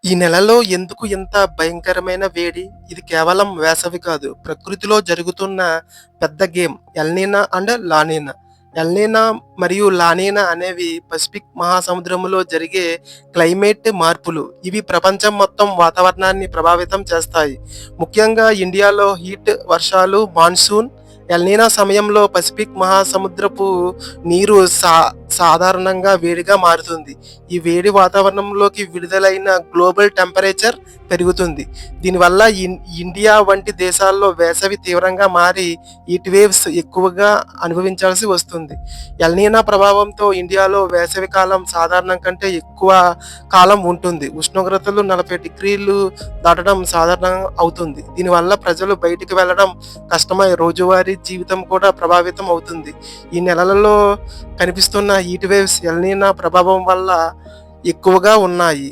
ఈ నెలలో ఎందుకు ఇంత భయంకరమైన వేడి? ఇది కేవలం వేసవి కాదు. ప్రకృతిలో జరుగుతున్న పెద్ద game. El Nino and La Nina. El Nino మరియు లానినా అనేవి పసిఫిక్ మహాసముద్రంలో జరిగే క్లైమేట్ మార్పులు. ఇవి ప్రపంచం మొత్తం వాతావరణాన్ని ప్రభావితం చేస్తాయి. ముఖ్యంగా ఇండియాలో హీట్, వర్షాలు, మాన్సూన్. ఎల్‌నినా సమయంలో పసిఫిక్ మహాసముద్రపు నీరు సాధారణంగా వేడిగా మారుతుంది. ఈ వేడి వాతావరణంలోకి విడుదలైన గ్లోబల్ టెంపరేచర్ పెరుగుతుంది. దీనివల్ల ఇండియా వంటి దేశాల్లో వేసవి తీవ్రంగా మారి హీట్ వేవ్స్ ఎక్కువగా అనుభవించాల్సి వస్తుంది. ఎల్‌నినా ప్రభావంతో ఇండియాలో వేసవి కాలం సాధారణం కంటే ఎక్కువ కాలం ఉంటుంది. ఉష్ణోగ్రతలు 40 డిగ్రీలు దాటడం సాధారణం అవుతుంది. దీనివల్ల ప్రజలు బయటికి వెళ్ళడం కష్టమై రోజువారీ జీవితం కూడా ప్రభావితం అవుతుంది. ఈ నెలలలో కనిపిస్తున్న హీట్ వేవ్స్ ఎల్‌నినా ప్రభావం వల్ల ఎక్కువగా ఉన్నాయి.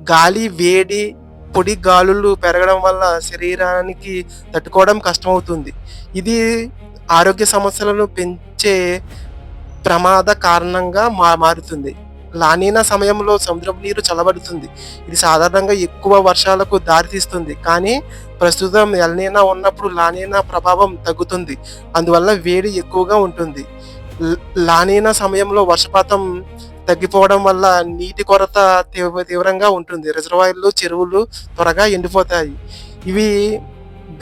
గాలి వేడి, పొడి గాలులు పెరగడం వల్ల శరీరానికి తట్టుకోవడం కష్టమవుతుంది. ఇది ఆరోగ్య సమస్యలను పెంచే ప్రమాద కారణంగా మారుతుంది. లానినా సమయంలో సముద్రపు నీరు చల్లబడుతుంది. ఇది సాధారణంగా ఎక్కువ వర్షాలకు దారితీస్తుంది. కానీ ప్రస్తుతం ఎల్‌నినా ఉన్నప్పుడు లానినా ప్రభావం తగ్గుతుంది. అందువల్ల వేడి ఎక్కువగా ఉంటుంది. ల్ లానినా సమయంలో వర్షపాతం తగ్గిపోవడం వల్ల నీటి కొరత తీవ్రంగా ఉంటుంది. రిజర్వాయర్లు, చెరువులు త్వరగా ఎండిపోతాయి. ఇవి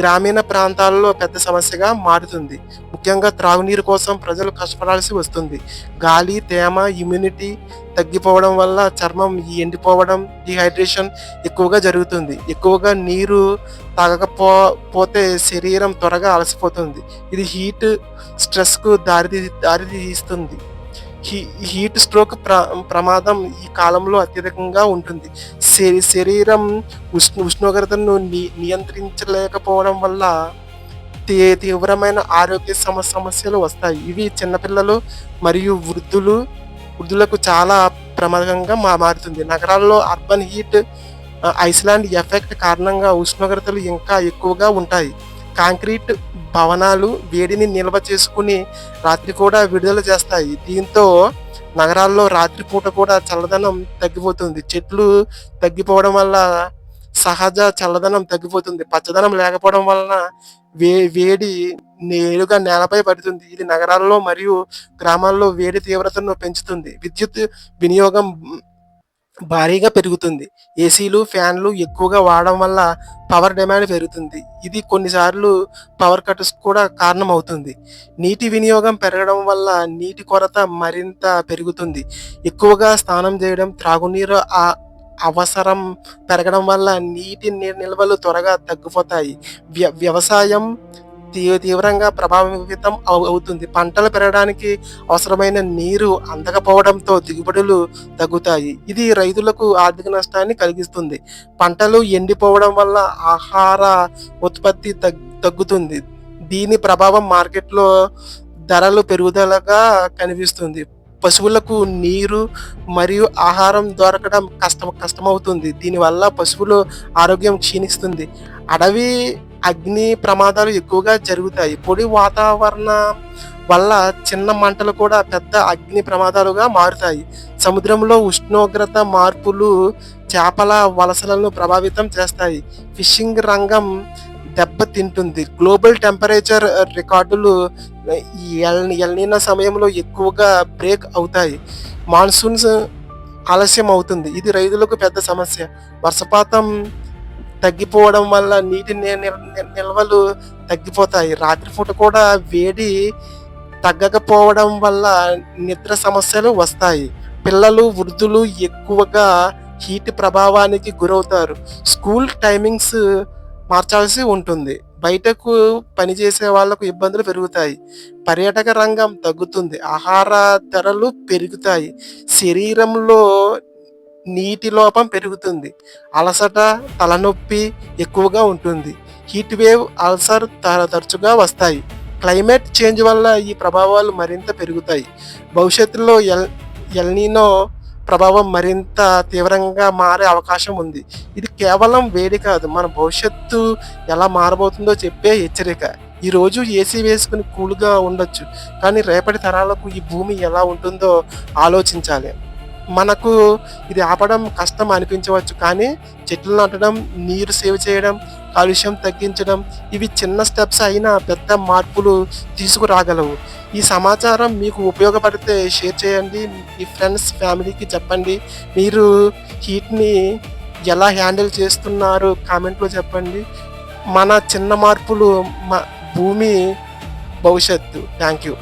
గ్రామీణ ప్రాంతాల్లో పెద్ద సమస్యగా మారుతుంది. ముఖ్యంగా త్రాగునీరు కోసం ప్రజలు కష్టపడాల్సి వస్తుంది. గాలి, తేమ, హ్యూమిడిటీ తగ్గిపోవడం వల్ల చర్మం ఎండిపోవడం, డీహైడ్రేషన్ ఎక్కువగా జరుగుతుంది. ఎక్కువగా నీరు తాగకపోతే శరీరం త్వరగా అలసిపోతుంది. ఇది హీట్ స్ట్రెస్‌కు దారితీస్తుంది. హీట్ స్ట్రోక్ ప్రమాదం ఈ కాలంలో అత్యధికంగా ఉంటుంది. శరీరం ఉష్ణోగ్రతను నియంత్రించలేకపోవడం వల్ల తీవ్రమైన ఆరోగ్య సమస్యలు వస్తాయి. ఇవి చిన్నపిల్లలు మరియు వృద్ధులకు చాలా ప్రమాదకంగా మారుతుంది. నగరాల్లో అర్బన్ హీట్ ఐస్లాండ్ ఎఫెక్ట్ కారణంగా ఉష్ణోగ్రతలు ఇంకా ఎక్కువగా ఉంటాయి. కాంక్రీట్ భవనాలు వేడిని నిల్వ చేసుకుని రాత్రి కూడా విడుదల చేస్తాయి. దీంతో నగరాల్లో రాత్రిపూట కూడా చల్లదనం తగ్గిపోతుంది. చెట్లు తగ్గిపోవడం వల్ల సహజ చల్లదనం తగ్గిపోతుంది. పచ్చదనం లేకపోవడం వలన వేడి నేరుగా నేలపై పడుతుంది. ఇది నగరాల్లో మరియు గ్రామాల్లో వేడి తీవ్రతను పెంచుతుంది. విద్యుత్ వినియోగం భారీగా పెరుగుతుంది. ఏసీలు, ఫ్యాన్లు ఎక్కువగా వాడడం వల్ల పవర్ డిమాండ్ పెరుగుతుంది. ఇది కొన్నిసార్లు పవర్ కట్స్ కూడా కారణమవుతుంది. నీటి వినియోగం పెరగడం వల్ల నీటి కొరత మరింత పెరుగుతుంది. ఎక్కువగా స్నానం చేయడం, త్రాగునీరు అవసరం పెరగడం వల్ల నీటి నిల్వలు త్వరగా తగ్గిపోతాయి. వ్యవసాయం తీవ్రంగా ప్రభావితం అవుతుంది. పంటలు పెరగడానికి అవసరమైన నీరు అందకపోవడంతో దిగుబడులు తగ్గుతాయి. ఇది రైతులకు ఆర్థిక నష్టాన్ని కలిగిస్తుంది. పంటలు ఎండిపోవడం వల్ల ఆహార ఉత్పత్తి తగ్గుతుంది. దీని ప్రభావం మార్కెట్లో ధరలు పెరుగుదలగా కనిపిస్తుంది. పశువులకు నీరు మరియు ఆహారం దొరకడం కష్టమవుతుంది. దీనివల్ల పశువుల ఆరోగ్యం క్షీణిస్తుంది. అడవి అగ్ని ప్రమాదాలు ఎక్కువగా జరుగుతాయి. పొడి వాతావరణం వల్ల చిన్న మంటలు కూడా పెద్ద అగ్ని ప్రమాదాలుగా మారుతాయి. సముద్రంలో ఉష్ణోగ్రత మార్పులు చేపల వలసలను ప్రభావితం చేస్తాయి. ఫిషింగ్ రంగం దెబ్బతింటుంది. గ్లోబల్ టెంపరేచర్ రికార్డులు ఎల్‌నినా సమయంలో ఎక్కువగా బ్రేక్ అవుతాయి. మాన్సూన్స్ ఆలస్యం అవుతుంది. ఇది రైతులకు పెద్ద సమస్య. వర్షపాతం తగ్గిపోవడం వల్ల నీటి నిల్వలు తగ్గిపోతాయి. రాత్రిపూట కూడా వేడి తగ్గకపోవడం వల్ల నిద్ర సమస్యలు వస్తాయి. పిల్లలు, వృద్ధులు ఎక్కువగా హీట్ ప్రభావానికి గురవుతారు. స్కూల్ టైమింగ్స్ మార్చాల్సి ఉంటుంది. బయటకు పనిచేసే వాళ్లకు ఇబ్బందులు పెరుగుతాయి. పర్యాటక రంగం తగ్గుతుంది. ఆహార ధరలు పెరుగుతాయి. శరీరంలో నీటి లోపం పెరుగుతుంది. అలసట, తలనొప్పి ఎక్కువగా ఉంటుంది. హీట్ వేవ్, అల్సర్ తరచుగా వస్తాయి. క్లైమేట్ చేంజ్ వల్ల ఈ ప్రభావాలు మరింత పెరుగుతాయి. భవిష్యత్తులో ఎల్‌నినో ప్రభావం మరింత తీవ్రంగా మారే అవకాశం ఉంది. ఇది కేవలం వేడి కాదు, మన భవిష్యత్తు ఎలా మారబోతుందో చెప్పే హెచ్చరిక. ఈరోజు ఏసీ వేసుకుని కూల్‌గా ఉండొచ్చు, కానీ రేపటి తరాలకు ఈ భూమి ఎలా ఉంటుందో ఆలోచించాలి. మనకు ఇది ఆపడం కష్టం అనిపించవచ్చు. కానీ చెట్లు నాటడం, నీరు సేవ్ చేయడం, కాలుష్యం తగ్గించడం ఇవి చిన్న స్టెప్స్ అయినా పెద్ద మార్పులు తీసుకురాగలవు. ఈ సమాచారం మీకు ఉపయోగపడితే షేర్ చేయండి. మీ ఫ్రెండ్స్, ఫ్యామిలీకి చెప్పండి. మీరు హీట్‌ని ఎలా హ్యాండిల్ చేస్తున్నారో కామెంట్‌లో చెప్పండి. మన చిన్న మార్పులు భూమి భవిష్యత్తు. Thank you.